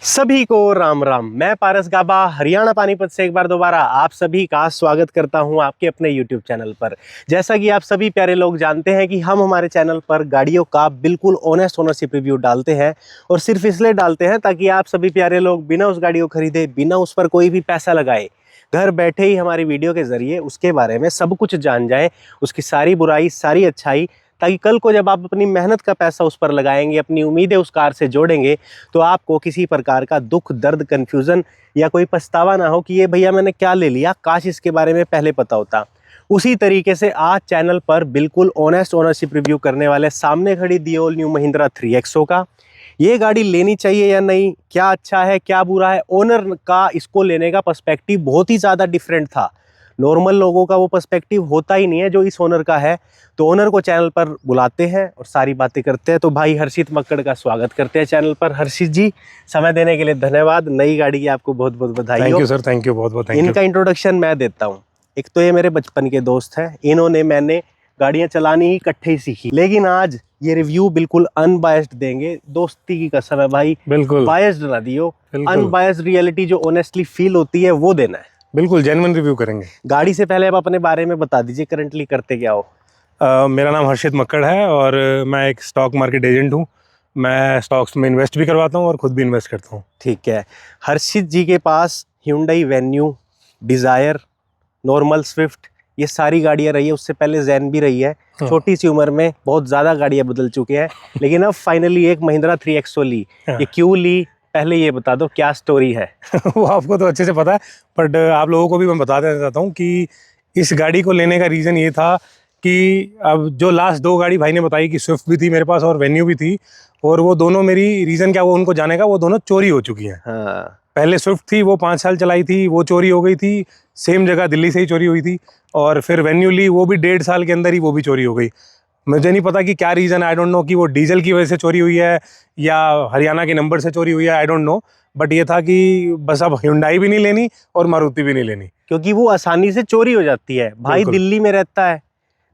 सभी को राम राम। मैं पारस गाबा हरियाणा पानीपत से एक बार दोबारा आप सभी का स्वागत करता हूं आपके अपने YouTube चैनल पर। जैसा कि आप सभी प्यारे लोग जानते हैं कि हम हमारे चैनल पर गाड़ियों का बिल्कुल ऑनेस्ट ओनरशिप रिव्यू डालते हैं, और सिर्फ इसलिए डालते हैं ताकि आप सभी प्यारे लोग बिना उस गाड़ी को खरीदे, बिना उस पर कोई भी पैसा लगाए, घर बैठे ही हमारी वीडियो के जरिए उसके बारे में सब कुछ जान जाएं, उसकी सारी बुराई सारी अच्छाई, ताकि कल को जब आप अपनी मेहनत का पैसा उस पर लगाएंगे, अपनी उम्मीदें उस कार से जोड़ेंगे, तो आपको किसी प्रकार का दुख दर्द कन्फ्यूज़न या कोई पछतावा ना हो कि ये भैया मैंने क्या ले लिया, काश इसके बारे में पहले पता होता। उसी तरीके से आज चैनल पर बिल्कुल ऑनेस्ट ओनरशिप रिव्यू करने वाले सामने खड़ी the all new Mahindra 3XO का। ये गाड़ी लेनी चाहिए या नहीं, क्या अच्छा है क्या बुरा है, ओनर का इसको लेने का पर्सपेक्टिव बहुत ही ज़्यादा डिफरेंट था। नॉर्मल लोगों का वो पर्सपेक्टिव होता ही नहीं है जो इस ओनर का है। तो ओनर को चैनल पर बुलाते हैं और सारी बातें करते हैं। तो भाई हर्षित मक्कड़ का स्वागत करते हैं चैनल पर। हर्षित जी, समय देने के लिए धन्यवाद। नई गाड़ी की आपको बहुत बहुत बधाई। Thank you sir, thank you, बहुत बहुत थैंक यू। इनका इंट्रोडक्शन मैं देता हूँ। एक तो ये मेरे बचपन के दोस्त हैं, इन्होंने मैंने गाड़ियाँ चलानी ही इकट्ठे ही सीखी, लेकिन आज ये रिव्यू बिल्कुल अनबायस्ड देंगे। दोस्ती की कसम है भाई, बिल्कुल बायस्ड ना दियो, अनबायस्ड रियलिटी जो ऑनेस्टली फील होती है वो देना है। बिल्कुल जेन्युइन रिव्यू करेंगे। गाड़ी से पहले आप अपने बारे में बता दीजिए, करंटली करते क्या हो? मेरा नाम हर्षित मक्कड़ है और मैं एक स्टॉक मार्केट एजेंट हूँ। मैं स्टॉक्स में इन्वेस्ट भी करवाता हूँ और खुद भी इन्वेस्ट करता हूँ। ठीक है। हर्षित जी के पास Hyundai venue, desire, normal Swift, ये सारी गाड़ियाँ रही है। उससे पहले जैन भी रही है। छोटी सी उम्र में बहुत ज़्यादा गाड़ियाँ बदल चुके हैं, लेकिन अब फाइनली एक महिंद्रा 3XO ली। ये क्यों ली, पहले ये बता दो, क्या स्टोरी है? वो आपको तो अच्छे से पता है, बट आप लोगों को भी मैं बता देना चाहता हूँ कि इस गाड़ी को लेने का रीज़न ये था कि अब जो लास्ट दो गाड़ी भाई ने बताई कि स्विफ्ट भी थी मेरे पास और वेन्यू भी थी, और वो दोनों मेरी रीज़न क्या वो उनको जाने का, वो दोनों चोरी हो चुकी हैं। हाँ। पहले स्विफ्ट थी, वो 5 साल चलाई थी, वो चोरी हो गई थी, सेम जगह दिल्ली से ही चोरी हुई थी। और फिर वेन्यू ली, वो भी 1.5 साल के अंदर ही वो भी चोरी हो गई। मुझे नहीं पता कि क्या रीज़न, आई डोंट नो कि वो डीजल की वजह से चोरी हुई है या हरियाणा के नंबर से चोरी हुई है, आई डोंट नो। बट ये था कि बस अब Hyundai भी नहीं लेनी और मारुति भी नहीं लेनी, क्योंकि वो आसानी से चोरी हो जाती है। भाई दिल्ली में रहता है,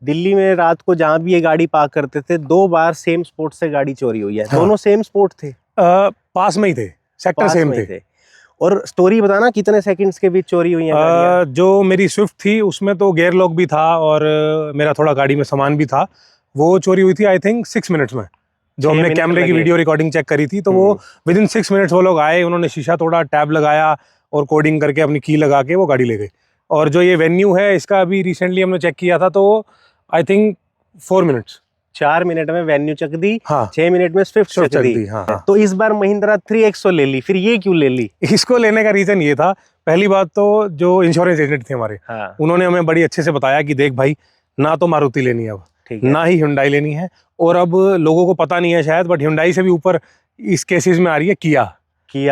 दिल्ली में रात को जहाँ भी ये गाड़ी पार्क करते थे, 2 बार सेम स्पॉट से गाड़ी चोरी हुई है। हाँ। दोनों सेम स्पॉट थे, पास में ही थे, सेक्टर सेम थे। और स्टोरी बताना, कितने सेकंड्स के बीच चोरी हुई है? जो मेरी स्विफ्ट थी उसमें तो गेयर लॉक भी था और मेरा थोड़ा गाड़ी में सामान भी था। वो चोरी हुई थी आई थिंक 6 मिनट्स में। जो हमने कैमरे की वीडियो रिकॉर्डिंग चेक करी थी, तो वो विद इन 6 मिनट्स वो लोग आए, उन्होंने शीशा तोड़ा, टैब लगाया और कोडिंग करके अपनी की लगा के वो गाड़ी ले गए। और जो ये वेन्यू है, इसका अभी रिसेंटली हमने चेक किया था, तो आई थिंक 4 मिनट्स, 4 मिनट में वेन्यू चक दी। हाँ। 6 मिनट में स्विफ्ट चक दी। हाँ। तो इस बार महिंद्रा 3XO ले ली, फिर ये क्यों ले ली? इसको लेने का रीजन ये था, पहली बात तो जो इंश्योरेंस एजेंट थे हमारे, हाँ। उन्होंने हमें बड़ी अच्छे से बताया कि देख भाई, ना तो मारुति लेनी है अब, ना ही Hyundai लेनी है, और अब लोगों को पता नहीं है शायद, बट Hyundai से भी ऊपर इस केसेस में आ रही है किया।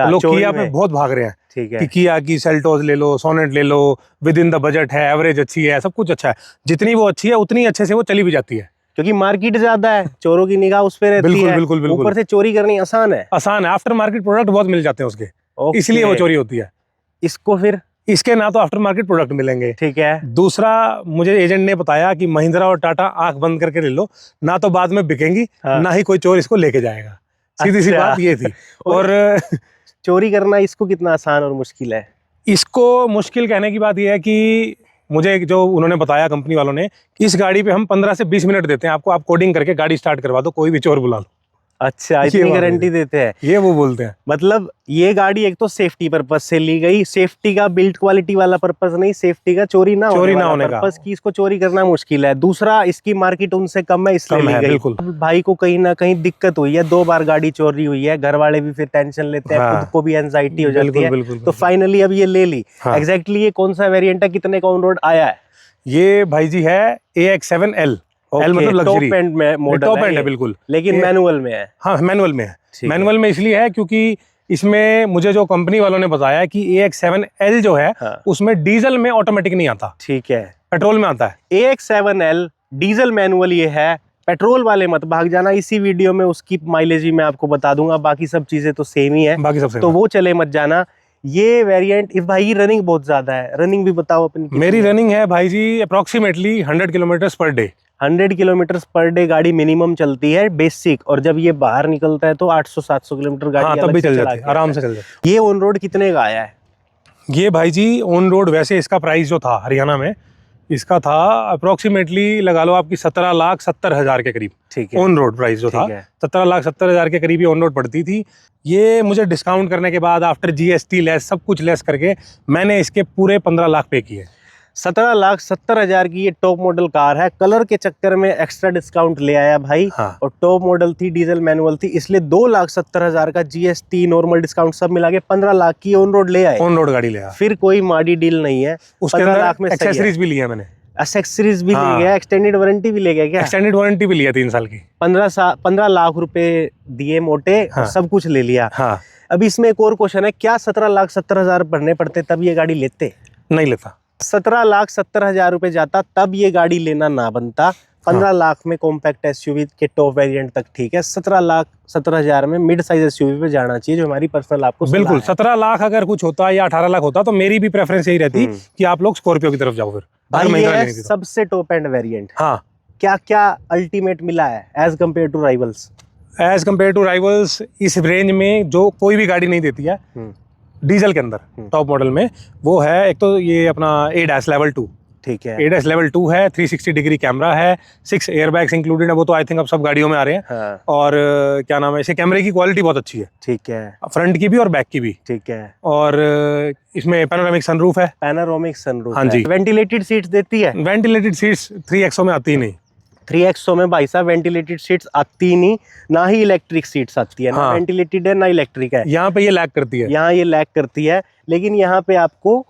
लोग किया पे बहुत भाग रहे हैं। ठीक है। कि किया की सेल्टोस ले लो, सोनेट ले लो, विद इन द बजट है, एवरेज अच्छी है, सब कुछ अच्छा है। जितनी वो अच्छी है उतनी अच्छे से वो चली भी जाती है, क्योंकि मार्केट ज्यादा है, चोरों की निगाह उस पे रहती है। बिल्कुल। ऊपर से चोरी करनी आसान है। आफ्टर मार्केट प्रोडक्ट बहुत मिल जाते हैं उसके, इसलिए वो चोरी होती है। इसको फिर इसके ना तो आफ्टर मार्केट प्रोडक्ट मिलेंगे। ठीक है। दूसरा, मुझे एजेंट ने बताया कि महिंद्रा और टाटा आंख बंद करके ले लो, ना तो बाद में बिकेंगी, ना ही कोई चोर इसको लेके जाएगा। सीधी सी बात ये थी। और चोरी करना इसको कितना आसान और मुश्किल है? इसको मुश्किल कहने की बात यह है कि मुझे जो उन्होंने बताया कंपनी वालों ने, इस गाड़ी पे हम 15 से 20 मिनट देते हैं आपको, आप कोडिंग करके गाड़ी स्टार्ट करवा दो, कोई भी चोर बुला लो। अच्छा, इतनी गारंटी देते हैं? ये वो बोलते हैं। मतलब ये गाड़ी एक तो सेफ्टी पर्पस से ली गई, सेफ्टी का बिल्ड क्वालिटी वाला पर्पस नहीं, सेफ्टी का चोरी ना होने का पर्पस की इसको चोरी करना मुश्किल है। दूसरा, इसकी मार्केट उनसे कम है इसलिए ली गई। बिल्कुल। भाई को कहीं ना कहीं दिक्कत हुई है, 2 बार गाड़ी चोरी हुई है, घर वाले भी फिर टेंशन लेते हैं, खुद को भी एंजाइटी हो जाती है, तो फाइनली अब ये ले ली। एग्जैक्टली ये कौन सा वेरिएंट है, कितने का ऑन रोड आया है? ये भाई जी है AX7L। L मतलब लग्जरी, टॉप एंड में मॉडल है बिल्कुल, लेकिन मैनुअल में है। हाँ, मैनुअल में है। मैनुअल में इसलिए है क्योंकि इसमें मुझे जो कंपनी वालों ने बताया कि AX7L जो है, उसमें डीजल में ऑटोमेटिक नहीं आता। ठीक है, पेट्रोल में आता है। AX7L डीजल मैनुअल ये है। पेट्रोल वाले मत भाग जाना, इसी वीडियो में उसकी माइलेज भी मैं आपको बता दूंगा, बाकी सब चीजें तो सेम ही है, बाकी सब सेम, तो वो चले मत जाना। ये वेरिएंट, इस भाई रनिंग बहुत ज्यादा है, रनिंग भी बताओ अपनी। मेरी रनिंग है भाई जी approximately 100 kilometre per day. 100 kilometre per day गाड़ी मिनिमम चलती है बेसिक, और जब ये बाहर निकलता है तो 800-700 किलोमीटर गाड़ी हाँ, तब अलग भी से चल चला जाती के है, आराम आता से है। चल जाती ये ऑन रोड कितने का आया है? है। ये भाई जी ऑन रोड वैसे इसका प्राइस जो था हरियाणा में, इसका था अप्रोक्सीमेटली लगा लो आपकी 17,70,000 के करीब। ठीक है, ऑन रोड प्राइस जो था ठीक है। 17,70,000 के करीब ही ऑन रोड पड़ती थी। ये मुझे डिस्काउंट करने के बाद आफ्टर जीएसटी लेस, सब कुछ लेस करके मैंने इसके पूरे 15 लाख पे किए। 17,70,000 की ये टॉप मॉडल कार है। कलर के चक्कर में एक्स्ट्रा डिस्काउंट ले आया भाई। हाँ। और टॉप मॉडल थी, डीजल मैनुअल थी, इसलिए 2,70,000 का जीएसटी नॉर्मल डिस्काउंट सब मिला के 15 लाख की ऑन रोड ले आए। ऑन रोड गाड़ी ले आया। फिर कोई माड़ी डील नहीं है। उसके 15 अंदर लाख में एक्सेसरीज भी लिया मैंने, एक्सेसरीज भी हाँ। ले गया, एक्सटेंडेड वारंटी भी ले गया क्या? एक्सटेंडेड वारंटी भी लिया 3 साल की। 15 लाख रुपए दिए मोटे, हाँ। और सब कुछ ले लिया। हाँ। अब इसमें एक और क्वेश्चन है, क्या 17,70,000 भरने पड़ते तब ये गाड़ी लेते? नहीं लेता। 17,70,000 रुपए जाता तब ये गाड़ी लेना ना बनता। 15 लाख में कॉम्पैक्ट एसयूवी के टॉप वेरिएंट तक ठीक है, 17,70,000 में मिड साइज एसयूवी पे जाना चाहिए, जो हमारी पर्सनल आपको सलाह बिल्कुल है। 17 लाख अगर कुछ होता या 18 लाख होता तो मेरी भी प्रेफरेंस यही रहती कि आप लोग स्कॉर्पियो की तरफ जाओ। फिर भाई अगर ये महिंद्रा है लेनी थी तो। सबसे टॉप एंड वेरिएंट। हाँ, क्या क्या अल्टीमेट मिला है as compared to rivals? As compared to rivals इस रेंज में जो कोई भी गाड़ी नहीं देती है डीजल के अंदर टॉप मॉडल में, वो है एक तो ये अपना ADAS लेवल 2। ठीक है। ADAS लेवल 2 है, 360 डिग्री कैमरा है, 6 एयरबैग्स इंक्लूडेड है, वो तो आई थिंक अब सब गाड़ियों में आ रहे हैं। हाँ, और क्या नाम है, इसे कैमरे की क्वालिटी बहुत अच्छी है, ठीक है, फ्रंट की भी और बैक की भी। ठीक है। और इसमें पैनोरामिक सनरूफ है। पैनोरामिक सनरूफ हाँ जी। वेंटिलेटेड सीट्स देती है। वेंटिलेटेड सीट्स 3XO में आती ही नहीं। 3XO में भाई साहब वेंटिलेटेड सीट्स आती ही नहीं, ना ही इलेक्ट्रिक सीट्स आती है, ना हाँ। वेंटिलेटेड है ना इलेक्ट्रिक है। यहाँ पे ये लैग करती है। यहाँ ये लैग करती है, लेकिन यहाँ पे आपको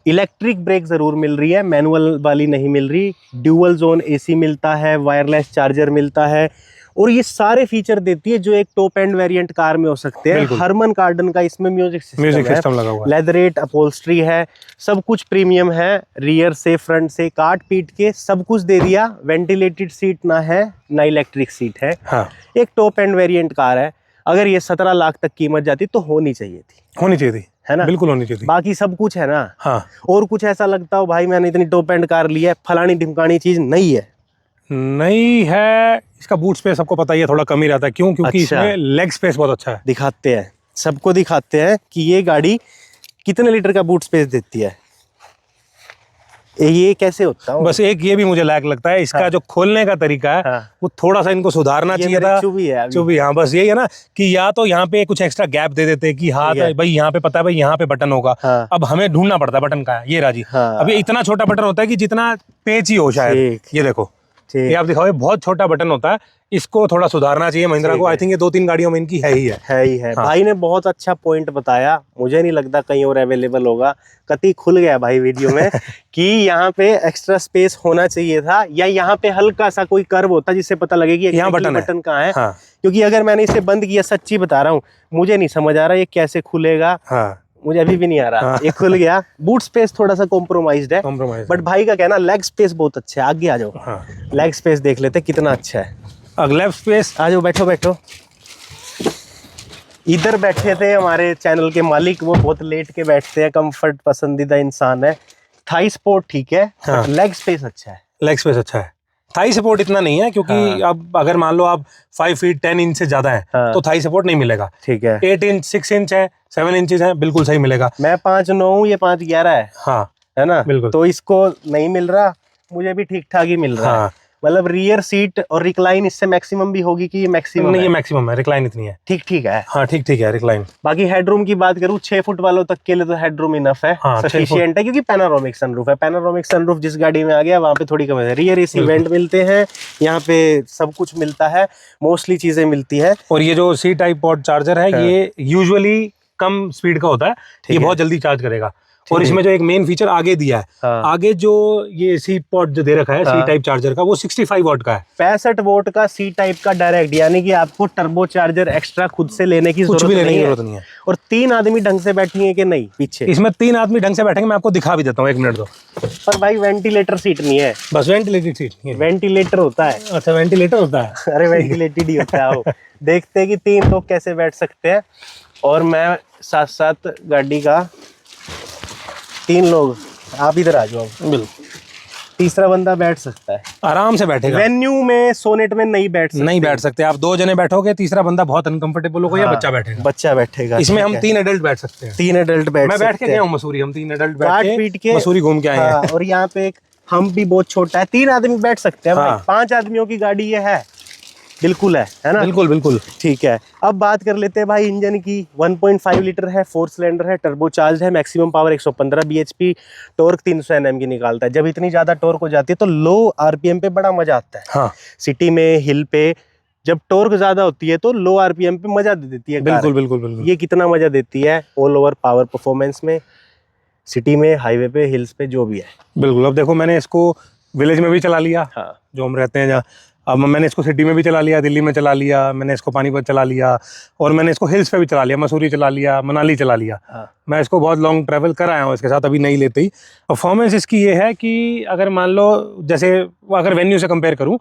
इलेक्ट्रिक ब्रेक जरूर मिल रही है, मैनुअल वाली नहीं मिल रही। ड्यूअल जोन एसी मिलता है, वायरलेस चार्जर मिलता है, और ये सारे फीचर देती है जो एक टॉप एंड वेरिएंट कार में हो सकते हैं। बिल्कुल। हरमन कार्डन का इसमें म्यूजिक सिस्टम लगा हुआ है। लेदरेट अपहोल्स्ट्री है, सब कुछ प्रीमियम है, रियर से फ्रंट से काट पीट के सब कुछ दे दिया। वेंटिलेटेड सीट ना है ना इलेक्ट्रिक सीट है। हाँ, एक टॉप एंड वेरिएंट कार है। अगर ये 17 लाख तक कीमत जाती तो होनी चाहिए थी, होनी चाहिए थी, है ना? बिल्कुल होनी चाहिए थी। बाकी सब कुछ है ना। हाँ, और कुछ ऐसा लगता हो भाई मैंने इतनी टॉप एंड कार ली है, फलानी ढिमकानी चीज नहीं है? नहीं है। इसका बूट स्पेस सबको पता ही है, थोड़ा कम ही रहता है। क्यों? क्योंकि अच्छा। इसमें लेग स्पेस बहुत अच्छा है। दिखाते हैं, सबको दिखाते हैं कि ये गाड़ी कितने लीटर का बूट स्पेस देती है। ये कैसे होता है? बस एक ये भी मुझे लैग लगता है, इसका जो खोलने का तरीका है हाँ। वो थोड़ा सा इनको सुधारना ये चाहिए मेरे था। चुभी है अभी। चुभी, हाँ, बस यही है ना कि या तो यहाँ पे कुछ एक्स्ट्रा गैप दे देते कि हाथ ठीक है। भाई यहाँ पे पता है भाई यहाँ पे बटन होगा। हाँ। अब हमें ढूंढना पड़ता है बटन का, ये राजी। हाँ। अब ये इतना छोटा बटन होता है कि जितना पेच ही हो शायद। ठीक। ये देखो, ठीक। ये आप दिखाओ, ये बहुत छोटा बटन होता है, इसको थोड़ा सुधारना चाहिए महिंद्रा ठीक को। है। आई थिंक ये 2-3 गाड़ियों में इनकी है ही है। है ही है। हाँ। भाई ने बहुत अच्छा पॉइंट बताया, मुझे नहीं लगता कहीं और अवेलेबल होगा। कति खुल गया भाई वीडियो में कि यहाँ पे एक्स्ट्रा स्पेस होना चाहिए था, या यहाँ पे हल्का सा कोई कर्व होता जिससे पता लगे कि यहाँ बटन है। बटन कहाँ है। हाँ। क्योंकि अगर मैंने इसे बंद किया, सच्ची बता रहा हूँ, मुझे नहीं समझ आ रहा ये कैसे खुलेगा। हाँ, मुझे अभी भी नहीं आ रहा। हाँ। ये खुल गया। बूट स्पेस थोड़ा सा कॉम्प्रोमाइज्ड है, कॉम्प्रोमाइज। बट भाई का कहना लेग स्पेस बहुत अच्छा है। आगे आ जाओ, हाँ, लेग स्पेस देख लेते कितना अच्छा है। अगला स्पेस। आ जाओ, बैठो बैठो। इधर बैठे थे हमारे चैनल के मालिक, वो बहुत लेट के बैठते हैं, कंफर्ट पसंदीदा इंसान है। थाई सपोर्ट ठीक है, हाँ। लेग स्पेस अच्छा है। लेग स्पेस अच्छा है। थाई सपोर्ट इतना नहीं है, क्योंकि हाँ। अब अगर मान लो आप 5 फीट 10 इंच से ज्यादा है हाँ। तो थाई सपोर्ट नहीं मिलेगा। ठीक है। 8 इंच 6 इंच है, 7 इंचेस है, बिल्कुल सही मिलेगा। मैं 5'9" हूँ, ये 5'11" हाँ, है ना? बिल्कुल। तो इसको नहीं मिल रहा, मुझे भी ठीक ठाक ही मिल रहा है। हाँ, मतलब रियर सीट और रिक्लाइन इससे मैक्सिमम भी होगी कि ये मैक्सिमम नहीं, ये है? मैक्सिमम है, रिक्लाइन इतनी है। ठीक ठीक है। हाँ, ठीक ठीक है रिक्लाइन। बाकी हेडरूम की बात करूँ, 6 फुट वालों तक के लिए तो हेडरूम इनफ है, हाँ, 6 सफिशिएंट है, क्योंकि पैनोरामिक सनरूफ है। पैनोरामिक सनरूफ जिस गाड़ी में आ गया वहाँ पे थोड़ी कम है। रियर एसी वेंट मिलते हैं, यहाँ पे सब कुछ मिलता है, मोस्टली चीजें मिलती है। और ये जो C टाइप पॉड चार्जर है, हाँ। ये यूजुअली कम स्पीड का होता है, ये है। बहुत जल्दी चार्ज करेगा। और ठीक है। इसमें जो एक मेन फीचर आगे दिया है, हाँ। आगे जो ये C पॉड जो दे रखा है हाँ। C टाइप चार्जर का, वो 65 वॉट का है। 65 वोल्ट का C टाइप का डायरेक्ट, यानी कि आपको टर्बो चार्जर एक्स्ट्रा खुद से लेने की कुछ जरूरत भी लेने की नहीं जरूरत है। नहीं है। और 3 आदमी ढंग से बैठेंगे कि नहीं पीछे? इसमें 3 आदमी ढंग से बैठेंगे, मैं आपको दिखा भी देता हूँ, 1 मिनट दो। पर भाई वेंटिलेटर सीट नहीं है, बस वेंटिलेटेड सीट नहीं है। वेंटिलेटर होता है। अच्छा, वेंटिलेटर होता है। अरे वेंटिलेटेड ही होता है वो। देखते हैं कि 3 लोग कैसे बैठ सकते हैं, और मैं साथ साथ गाड़ी का 3 लोग। आप इधर आ जाओ। बिल्कुल। तीसरा बंदा बैठ सकता है आराम से बैठेगा। वेन्यू में सोनेट में नहीं बैठ सकते। नहीं बैठ सकते आप, 2 जने बैठोगे, तीसरा बंदा बहुत अनकंफर्टेबल होगा या बच्चा बैठेगा। बच्चा बैठेगा। इसमें हम 3 एडल्ट बैठ सकते हैं। 3 एडल्ट बैठ मैं सकते बैठ के गया हूँ मसूरी, हम 3 एडल्ट बैठ काट पीट के मसूरी घूम के आए हैं। और यहाँ पे एक हम भी बहुत छोटा है, 3 आदमी बैठ सकते हैं भाई। 5 आदमियों की गाड़ी ये है, बिल्कुल है ना? बिल्कुल बिल्कुल। ठीक है, अब बात कर लेते हैं भाई इंजन की। 1.5 लीटर है, 4 सिलेंडर है, टर्बो चार्ज है, maximum power 115 bhp, torque 300 Nm की निकालता है। जब इतनी ज्यादा टॉर्क हो जाती है तो लो आरपीएम पे बड़ा मजा आता है। हाँ, सिटी में, हिल पे जब टॉर्क ज्यादा होती है तो लो आरपीएम पे मजा दे देती है कार। बिल्कुल बिल्कुल बिल्कुल। ये कितना मजा देती है ऑल ओवर पावर परफॉर्मेंस में, सिटी में, हाईवे पे, हिल्स पे, जो भी है। बिल्कुल। अब देखो मैंने इसको विलेज में भी चला लिया, हाँ, जो हम रहते हैं जहाँ। अब मैंने इसको सिटी में भी चला लिया, दिल्ली में चला लिया, मैंने इसको पानीपत चला लिया, और मैंने इसको हिल्स पे भी चला लिया, मसूरी चला लिया, मनाली चला लिया। हाँ। मैं इसको बहुत लॉन्ग ट्रैवल कर आया हूँ इसके साथ, अभी नहीं लेते ही। परफॉर्मेंस इसकी ये है कि अगर मान लो जैसे अगर वेन्यू से कंपेयर करूँ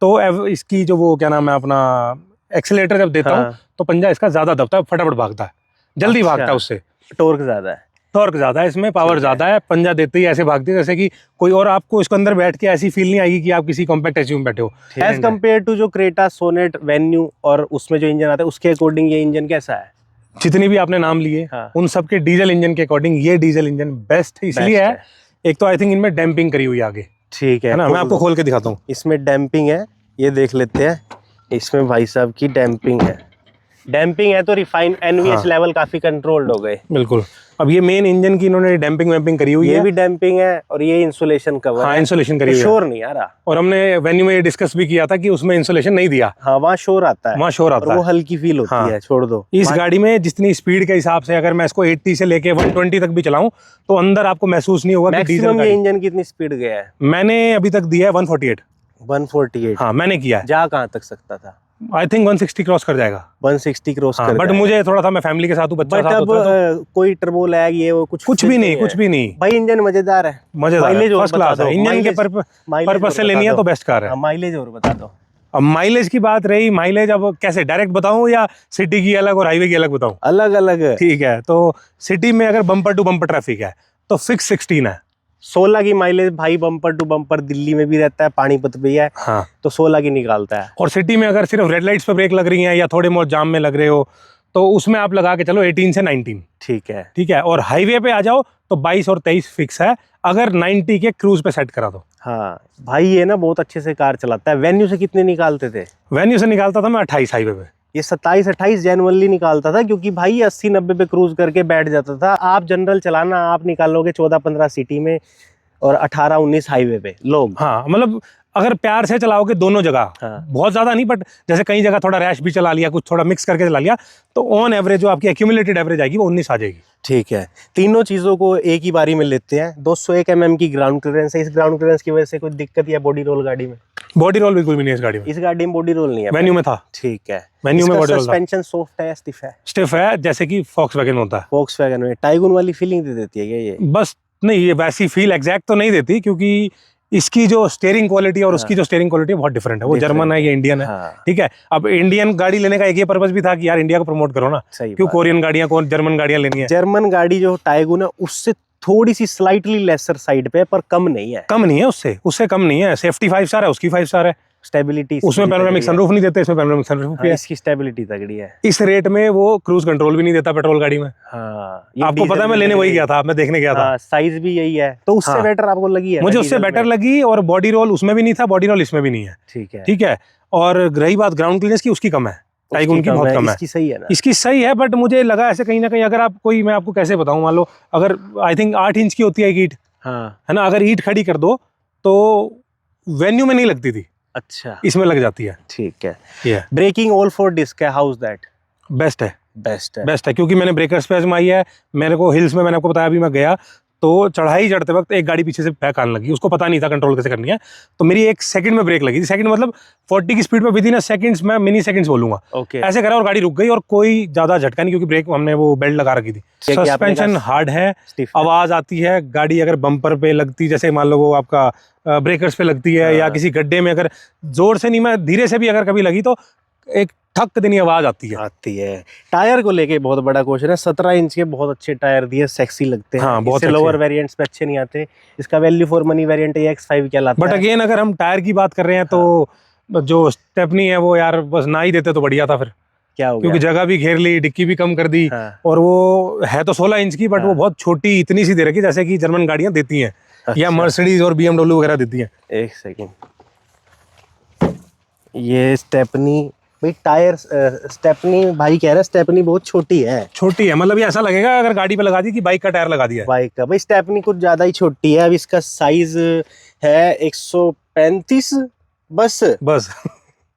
तो इसकी जो वो क्या नाम है अपना एक्सीलेटर जब देता हूँ तो पंजा इसका ज़्यादा दबता है, फटाफट भागता है, जल्दी भागता है उससे। टॉर्क ज्यादा है, टॉर्क ज्यादा है इसमें, पावर ज्यादा है, पंजा देते ही ऐसे भागती है जैसे कि कोई और। आपको इसके अंदर बैठ के ऐसी फील नहीं आएगी कि आप किसी कॉम्पैक्ट एसयूवी में बैठे हो। एज कम्पेयर टू जो क्रेटा, सोनेट, वेन्यू और उसमें जो इंजन आता है उसके अकॉर्डिंग ये इंजन कैसा है? जितनी भी आपने नाम लिए उन सब के डीजल इंजन के अकॉर्डिंग ये डीजल इंजन बेस्ट इसलिए है। एक तो आई थिंक इनमें डैम्पिंग करी हुई आगे, ठीक है ना? मैं आपको खोल के दिखाता हूँ। इसमें डैम्पिंग है, ये देख लेते हैं। इसमें भाई साहब की डैम्पिंग है। डैम्पिंग है तो रिफाइन एनवीएच लेवल काफी कंट्रोल्ड हो गए। बिल्कुल। अब ये मेन इंजन की इन्होंने डैम्पिंग वैम्पिंग करी हुई है। ये भी डैम्पिंग है और ये इंसुलेशन कवर हाँ, है। इंसुलेशन करी हुई है। शोर नहीं आ रहा। और हमने वेन्यू में ये डिस्कस भी किया था कि उसमें इंसुलेशन नहीं दिया। हाँ, वहाँ शोर आता है, वहाँ शोर आता है, वो हल्की फील होती है। छोड़ दो इस गाड़ी में जितनी स्पीड के हिसाब से, अगर मैं इसको 80 से लेके 120 तक भी चलाऊं तो अंदर आपको महसूस नहीं होगा कि डीजल ये इंजन कितनी स्पीड गया है? मैंने अभी तक दिया है 148। 148? हाँ, मैंने किया है। जा कहाँ तक सकता था? आई थिंक 160 क्रॉस कर जाएगा। 160 क्रॉस कर बट मुझे थोड़ा था, मैं फैमिली के साथ हूँ, बच्चा बट साथ अब होता है तो कोई टर्बो लैग ये वो कुछ भी नहीं, कुछ भी नहीं भाई। इंजन मजेदार है, मजेदार है, फर्स्ट क्लास है। इंजन के पर्पस से लेनी है तो बेस्ट कार है। माइलेज और बता दो। अब माइलेज की बात रही, माइलेज अब कैसे डायरेक्ट बताऊं या सिटी की अलग और हाईवे की अलग बताऊं? अलग अलग। ठीक है, तो सिटी में अगर बम्पर टू बम्पर ट्रैफिक है तो फिक्स 16 है। 16 की माइलेज भाई, बम्पर टू बम्पर दिल्ली में भी रहता है, पानीपत भी है। हाँ, तो 16 की निकालता है। और सिटी में अगर सिर्फ रेड लाइट्स पे ब्रेक लग रही हैं या थोड़े बहुत जाम में लग रहे हो तो उसमें आप लगा के चलो 18 से 19। ठीक है, ठीक है। और हाईवे पे आ जाओ तो 22 और 23 फिक्स है, अगर 90 के क्रूज पे सेट करा दो। हाँ भाई, ये ना बहुत अच्छे से कार चलाता है। वेन्यू से कितने निकालते थे? वेन्यू से निकालता था मैं 28 हाईवे पे। ये 27-28 जनरली निकालता था, क्योंकि भाई 80-90 पे क्रूज करके बैठ जाता था। आप जनरल चलाना, आप निकालोगे 14-15 सिटी में और 18-19 हाईवे पे लोग। हाँ, मतलब अगर प्यार से चलाओगे दोनों जगह, बहुत ज्यादा नहीं, बट जैसे कई जगह थोड़ा रैश भी चला लिया, कुछ थोड़ा मिक्स करके चला लिया, तो ऑन एवरेज जो आपकी एक्यूमुलेटेड एवरेज आएगी वो 19 आ जाएगी। ठीक है, तीनों चीजों को एक ही बारी में लेते हैं। 201 mm की ग्राउंड क्लियरेंस है। इस ग्राउंड क्लियरेंस की वजह से कोई दिक्कत या बॉडी रोल गाड़ी में? बॉडी रोल बिल्कुल भी नहीं है इस गाड़ी में। इस गाड़ी में बॉडी रोल नहीं है, वेन्यू में था। ठीक है, वेन्यू में बॉडी रोल था। सस्पेंशन सॉफ्ट है, स्टिफ है? स्टिफ है, जैसे कि वॉक्सवैगन होता है। वॉक्सवैगन में टाइगुन वाली फीलिंग दे देती है क्या ये? बस नहीं, ये वैसी फील एग्जैक्ट तो नहीं देती, क्योंकि इसकी जो स्टीयरिंग क्वालिटी और उसकी जो स्टीयरिंग क्वालिटी बहुत डिफरेंट है। वो जर्मन है, ये इंडियन है। ठीक है, अब इंडियन गाड़ी लेने का एक ये पर्पस भी था कि यार इंडिया को प्रमोट करो ना, क्यों कोरियन गाड़ियां, कौन जर्मन गाड़ियां लेनी है? जर्मन गाड़ी जो टाइगुन है उससे थोड़ी सी स्लाइटली लेसर साइड पे, पर कम नहीं है। कम नहीं है, उससे कम नहीं है। सेफ्टी 5 स्टार है, उसकी 5 स्टार है। स्टेबिलिटी उसमें पैनोरामिक सनरूफ नहीं देते, इसमें पैनोरामिक सनरूफ है। इसकी स्टेबिलिटी तगड़ी है। इस रेट में वो क्रूज कंट्रोल भी नहीं देता पेट्रोल गाड़ी में। हाँ, आपको पता है, मैं लेने वही गया था, मैं देखने गया था। साइज भी यही है, तो उससे बेटर आपको लगी है? मुझे उससे बेटर लगी, और बॉडी रोल उसमें भी नहीं था, बॉडी रोल इसमें भी नहीं है। ठीक है, ठीक है। और रही बात ग्राउंड क्लियरेंस की, उसकी कम है, टाइगुन की बहुत कम है। इसकी सही है ना? इसकी सही है, बट मुझे लगा ऐसे कहीं ना कहीं, अगर आप कोई, मैं आपको कैसे बताऊं, मान लो अगर आई थिंक 8 इंच की होती है ईंट, है ना, अगर ईंट खड़ी कर दो तो वेन्यू में नहीं लगती थी, अच्छा, इसमें लग जाती है। ठीक है। ब्रेकिंग ऑल 4 डिस्क है, हाउ इज दैट? बेस्ट है, बेस्ट है, क्योंकि मैंने ब्रेकर्स पे आजमाई है। मेरे को हिल्स में, मैंने आपको बताया, अभी मैं गया तो चढ़ाई चढ़ते वक्त एक गाड़ी पीछे से बैक आने लगी, उसको पता नहीं था कंट्रोल कैसे करनी है, तो मेरी 1 सेकंड में ब्रेक लगी थी। सेकंड मतलब 40 की स्पीड पे विदिन सेकंड्स, मैं मिनी सेकंड्स बोलूंगा, ऐसे करा और गाड़ी रुक गई, और कोई ज्यादा झटका नहीं, क्योंकि ब्रेक हमने वो बेल्ट लगा रखी थी। सस्पेंशन हार्ड है, आवाज आती है गाड़ी अगर बम्पर पे लगती, जैसे मान लो वो आपका ब्रेकर्स पे लगती है, या किसी गड्ढे में अगर जोर से नहीं, मैं धीरे से भी अगर कभी लगी तो एक ठक देनी आवाज आती है। टायर को लेके बहुत बड़ा क्वेश्चन है। 17 इंच के बहुत अच्छे टायर दिए, सेक्सी लगते हैं। हाँ, बहुत इससे अच्छे लोअर हैं। वेरिएंट्स पे अच्छे नहीं आते। इसका value for money variant X5 कहलाता बट है। अगेन अगर हम टायर की बात कर रहे हैं तो जो स्टेपनी है वो यार बस ना ही देते तो बढ़िया था फिर, क्या हो क्योंकि गया? जगह भी घेर ली, डिक्की भी कम कर दी। हाँ। और वो है तो 16 इंच की, बट वो बहुत छोटी इतनी सी दे रखी जैसे कि जर्मन गाड़ियां देती हैं या मर्सिडीज और BMW वगैरह देती हैं। एक सेकेंड, ये स्टेपनी भाई, टायर स्टेपनी भाई कह रहे हैं स्टेपनी बहुत छोटी है। छोटी है मतलब ये ऐसा लगेगा अगर गाड़ी पे लगा दी कि बाइक का टायर लगा दिया है। बाइक का भाई स्टेपनी कुछ ज्यादा ही छोटी है। अब इसका साइज है 135 बस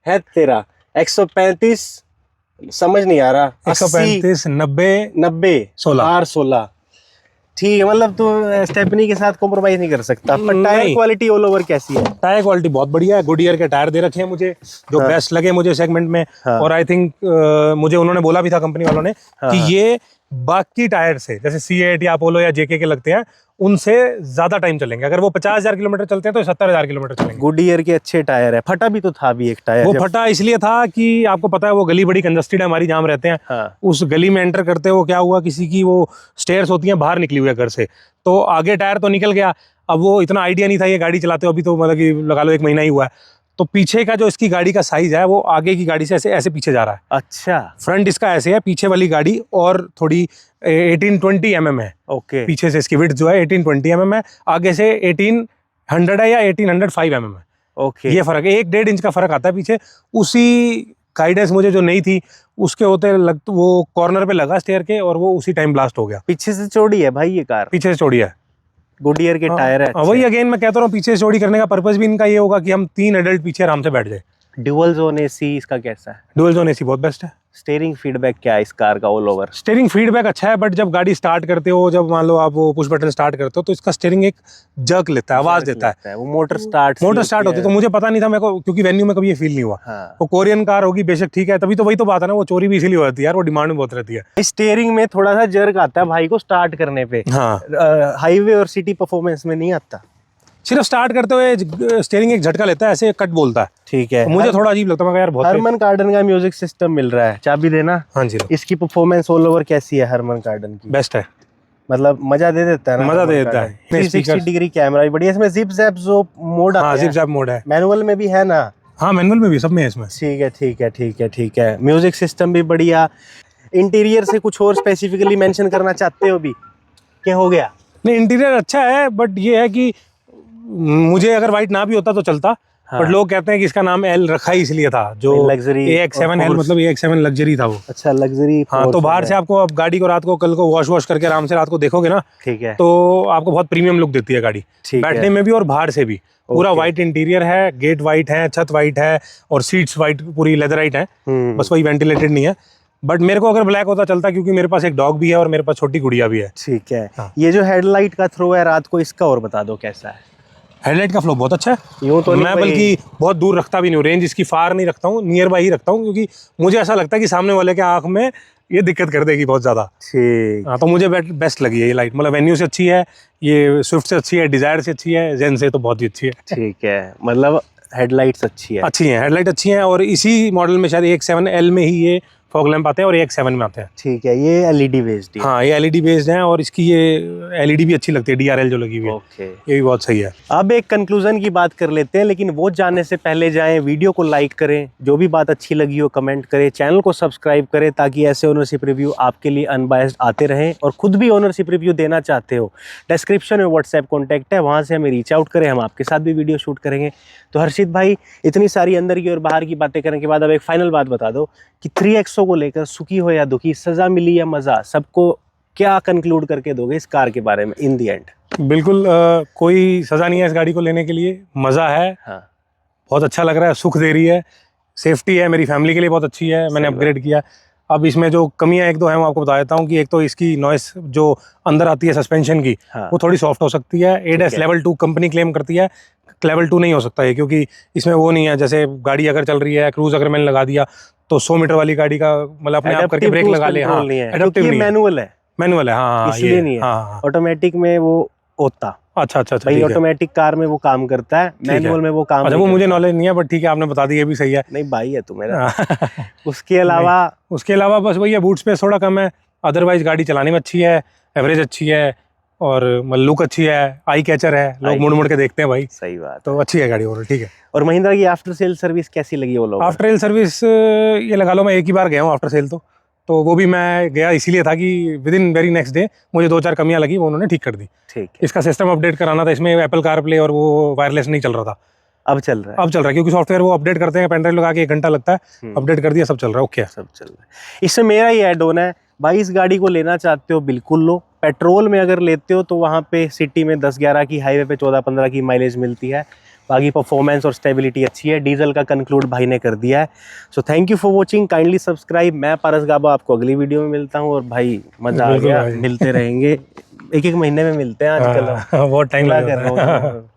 है तेरा 135, समझ नहीं आ रहा। 135, 90, 90, 16 R16 ठीक है। मतलब तू स्टेपनी के साथ कॉम्प्रोमाइज नहीं कर सकता। पर टायर नहीं। क्वालिटी ऑल ओवर कैसी है? टायर क्वालिटी बहुत बढ़िया है। गुडियर के टायर दे रखे हैं मुझे, जो बेस्ट लगे मुझे सेगमेंट में। हाँ। और आई थिंक मुझे उन्होंने बोला भी था कंपनी वालों ने कि ये बाकी टायर से जैसे C8 या अपोलो या JK के लगते हैं उनसे ज्यादा टाइम चलेंगे। अगर वो 50,000 किलोमीटर चलते हैं तो 70,000 किलोमीटर चलेंगे। गुडियर के अच्छे टायर है। फटा भी तो था भी एक टायर। वो फटा इसलिए था कि आपको पता है वो गली बड़ी कंजस्टेड है, हमारी जाम रहते हैं। हाँ। उस गली में एंटर करते हो क्या हुआ, किसी की वो स्टेयर्स होती हैं बाहर निकली हुई है घर से, तो आगे टायर तो निकल गया। अब वो इतना आइडिया नहीं था ये गाड़ी चलाते हो, अभी तो मतलब कि लगा लो 1 महीना ही हुआ है। तो पीछे का जो इसकी गाड़ी का साइज है वो आगे की गाड़ी से ऐसे ऐसे पीछे जा रहा है। अच्छा। फ्रंट इसका ऐसे है, पीछे वाली गाड़ी और थोड़ी 1820 mm है। ओके। पीछे से इसकी विड्थ जो है 1820 mm है, आगे से 1800 है या 1805 mm है। ओके। ये फर्क है, 1-1.5 इंच का फर्क आता है पीछे। उसी गाइडेंस मुझे जो नहीं थी उसके होते वो कॉर्नर पे लगा स्टेयर के और वो उसी टाइम ब्लास्ट हो गया। पीछे से चौड़ी है भाई ये कार। पीछे से चौड़ी है। गुडियर के टायर है। वही अगेन मैं कहता हूँ पीछे से चौड़ी करने का पर्पस भी इनका ये होगा कि हम 3 एडल्ट पीछे आराम से बैठ जाए। ड्यूअल जोन एसी इसका कैसा है? डुअल जोन एसी बहुत बेस्ट है। स्टीयरिंग फीडबैक क्या है इस कार का ऑल ओवर? स्टीयरिंग फीडबैक अच्छा है, बट जब गाड़ी स्टार्ट करते हो, जब मान लो आप वो पुश बटन स्टार्ट करते हो तो इसका स्टीयरिंग एक जर्क लेता है, आवाज देता है। वो मोटर स्टार्ट होती है। तो मुझे पता नहीं था मेरे को, क्योंकि वेन्यू में कभी ये फील नहीं हुआ। हाँ। वो कोरियन कार होगी बेशक, ठीक है, तभी तो वही तो बात है ना, वो चोरी भी इसीलिए हो जाती है यार, वो डिमांड में बहुत रहती है। स्टीयरिंग में थोड़ा सा जर्क आता है भाई को स्टार्ट करने पे। हाँ। हाईवे और सिटी परफॉर्मेंस में नहीं आता। सिर्फ स्टार्ट करते हुए स्टीयरिंग एक झटका लेता है, ऐसे कट बोलता है। ठीक है। तो मुझे थोड़ा अजीब लगता है, मैं यार बहुत हरमन कार्डन का म्यूजिक सिस्टम मिल रहा है, चाबी देना। हाँ जी, इसकी परफॉर्मेंस ऑल ओवर कैसी है हरमन कार्डन की? बेस्ट है। मतलब मजा दे देता है ना? मजा दे देता है। 360 डिग्री कैमरा भी बढ़िया। इसमें जिप जैप जो मोड आता हाँ, है, जिप जैप मोड है। मैनुअल में भी है ना? हाँ, मैनुअल में भी, सब में है इसमें। ठीक है ठीक है ठीक है ठीक है। म्यूजिक सिस्टम भी बढ़िया। इंटीरियर से कुछ और स्पेसिफिकली मेंशन करना चाहते हो भी? क्या हो गया? नहीं, इंटीरियर अच्छा है, बट ये है कि मुझे अगर वाइट ना भी होता तो चलता। हाँ। बट लोग कहते हैं कि इसका नाम L रखा ही इसलिए था, जो लग्जरी AX7L मतलब AX7 लग्जरी था वो। अच्छा, लग्जरी। हाँ, तो बाहर से आपको अब गाड़ी को रात को कल को वॉश करके आराम से रात को देखोगे ना, ठीक है, तो आपको बहुत प्रीमियम लुक देती है गाड़ी, बैठने में भी और बाहर से भी। पूरा व्हाइट इंटीरियर है, गेट व्हाइट है, छत व्हाइट है और सीट्स व्हाइट पूरी लेदराइट है। बस वही वेंटिलेटेड नहीं है। बट मेरे को अगर ब्लैक होता चलता, क्योंकि मेरे पास एक डॉग भी है और मेरे पास छोटी गुड़िया भी है। ठीक है। हाँ। ये जो हेडलाइट का थ्रो है रात को, इसका और बता दो कैसा है? हेडलाइट का फ्लो बहुत अच्छा है। यूं तो मैं बल्कि बहुत दूर रखता भी नहीं हूँ, रेंज इसकी फार नहीं रखता हूँ, नियर बाई ही रखता हूँ, क्योंकि मुझे ऐसा लगता है कि सामने वाले के आंख में ये दिक्कत कर देगी बहुत ज्यादा। ठीक। हाँ, तो मुझे बेस्ट लगी है ये लाइट। मतलब वेन्यू से अच्छी है, ये स्विफ्ट से अच्छी है, डिजायर से अच्छी है, जेन से तो बहुत ही अच्छी है। ठीक है, मतलब हेडलाइट्स अच्छी है। अच्छी हैं, हेडलाइट अच्छी हैं। और इसी मॉडल में शायद AX7L में ही ये फॉग लैंप आते हैं और AX7 में आते हैं। ठीक है, ये एलईडी बेस्ड है। हाँ, ये LED बेस्ड हैं और इसकी ये LED भी अच्छी लगती है, DRL जो लगी हुई है। ओके, ये भी बहुत सही है। अब एक कंक्लूजन की बात कर लेते हैं, लेकिन वो जानने से पहले जाएं वीडियो को लाइक करें, जो भी बात अच्छी लगी हो कमेंट करें, चैनल को सब्सक्राइब करें, ताकि ऐसे ओनरशिप रिव्यू आपके लिए अनबायस्ड आते रहें। और खुद भी ओनरशिप रिव्यू देना चाहते हो, डिस्क्रिप्शन में व्हाट्सएप कॉन्टैक्ट है, वहाँ से हमें रीच आउट करें, हम आपके साथ भी वीडियो शूट करेंगे। तो हर्षित भाई, इतनी सारी अंदर की और बाहर की बातें करने के बाद अब एक फाइनल बात बता दो कि 3XO को लेकर सुखी हो या दुखी, सजा मिली या मजा, सबको क्या कंक्लूड करके दोगे इस कार के बारे में इन दी एंड? बिल्कुल कोई सज़ा नहीं है इस गाड़ी को लेने के लिए, मज़ा है। हाँ, बहुत अच्छा लग रहा है, सुख दे रही है, सेफ्टी है, मेरी फैमिली के लिए बहुत अच्छी है। मैंने अपग्रेड किया। अब इसमें जो कमियां एक दो हैं वो आपको बता देता हूँ कि एक तो इसकी नॉइस जो अंदर आती है सस्पेंशन की, हाँ, वो थोड़ी सॉफ्ट हो सकती है। ADAS लेवल 2 कंपनी क्लेम करती है, लेवल 2 नहीं हो सकता है, क्योंकि इसमें वो नहीं है। जैसे गाड़ी अगर चल रही है, क्रूज अगर मैंने लगा दिया तो 100 मीटर वाली गाड़ी का मतलब अपने आप करके ब्रेक लगा ले। हाँ, एडप्टिव नहीं है, मैनुअल है, मैनुअल है। हाँ, इसलिए नहीं है। हाँ, ऑटोमेटिक में वो होता। अच्छा अच्छा अच्छा, भाई ठीक है। ऑटोमेटिक कार में वो काम करता है, मैनुअल में वो काम अच्छा, नहीं वो मुझे करता। नॉलेज नहीं है, बट ठीक है, आपने बता दिया, भी सही है। नहीं भाई है तू मेरा। उसके अलावा उसके अलावा बस वही है, बूट स्पेस थोड़ा कम है, अदरवाइज गाड़ी चलाने में अच्छी है, एवरेज अच्छी है, और लुक अच्छी है, आई कैचर है, लोग मुड़ मुड़ के देखते हैं भाई, सही बात तो अच्छी है गाड़ी ओवरऑल, ठीक है। और महिंद्रा की आफ्टर सेल सर्विस कैसी लगी वो लोग? आफ्टर सेल सर्विस ये लगा लो, मैं एक ही बार गया हूँ आफ्टर सेल, तो वो भी मैं गया इसीलिए था कि with in very next day मुझे 2-4 कमियां लगी, वो उन्होंने ठीक कर दी। ठीक है, इसका सिस्टम अपडेट कराना था, इसमें एप्पल कार प्ले और वो वायरलेस नहीं चल रहा था, अब चल रहा है। अब चल रहा है, क्योंकि सॉफ्टवेयर वो अपडेट करते हैं, पेन ड्राइव लगा के 1 घंटा लगता है, अपडेट कर दिया, सब चल रहा है, ओके है। सब चल रहा है। इसमें मेरा ही ऐड ऑन है भाई, इस गाड़ी को लेना चाहते हो बिल्कुल लो। पेट्रोल में अगर लेते हो तो वहाँ पे सिटी में 10-11 की, हाईवे पे 14-15 की माइलेज मिलती है। बाकी परफॉर्मेंस और स्टेबिलिटी अच्छी है। डीजल का कंक्लूड भाई ने कर दिया है। So thank you for watching, kindly subscribe. मैं पारस गाबा आपको अगली वीडियो में मिलता हूँ। और भाई मजा आ बिल्कुल गया, भाई। मिलते रहेंगे, एक महीने में मिलते हैं आजकल हम। बहुत टाइम क्या लग कर रहा जाता है। हूँ